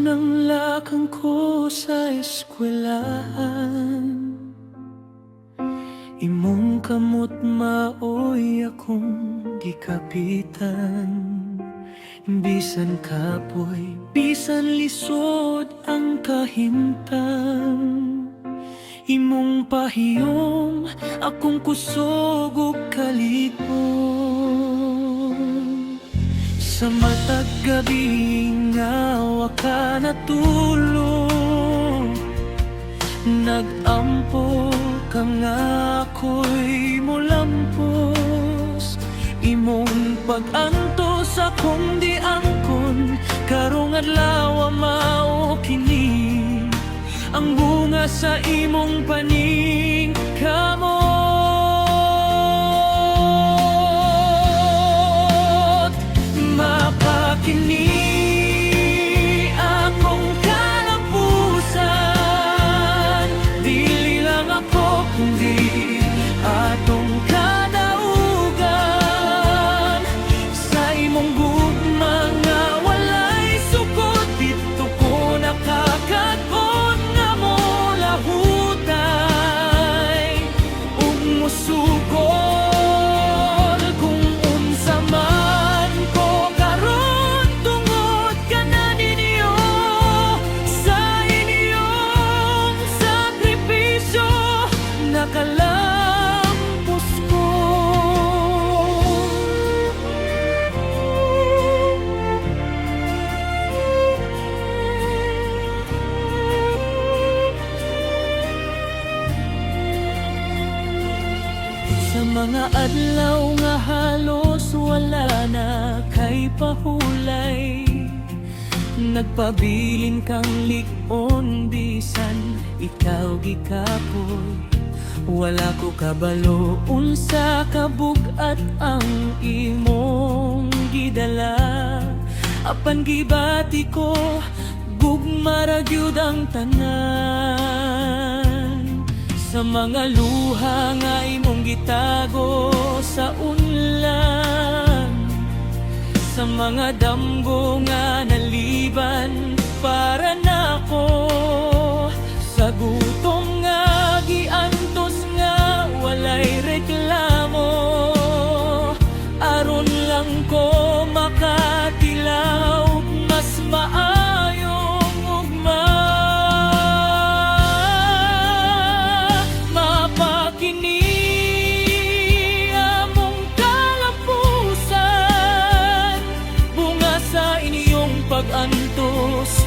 unang lakang ko sa eskwelahan, imong kamot maoy akong gikapitan. Bisan kapoy, bisan lisod ang kahimtang, imong pahiyom akong kusog ug kalikon. Sa matag gabi nga wa ka natulog, nag-ampo ka nga ako'y molampos. Imong pag-antos akong di angkon, karong adlaw mao kini ang bunga sa imong paning kamot. Mapakini akong kalapusan, dili lang ako kundi atong kadaugan. Sa imong gugma nga walay sukot, dito ko nakakadbon nga mola hutay ug musugod kung unsa man ko karon tungod ka na ninyo sa inyong sakripisyo. Nakalampos ko. Sa mga adlaw nga halos wala na kay pahulay, nagpabilin kang lik-on bisan ikaw gikapoy. Wala ko kabalo unsa kabug-at ang imong gidala, apan gibati ko gugma ra gyud ang tanan. Sa mga luha nga imong gitago sa unlan, sa mga damgo nga naliban para nako, sa gutom nga giantos nga walay reklamo, aron lang ko makatilaw mas maayong ugma. Mapakini among kalapusan, bunga sa inyong pag-antos,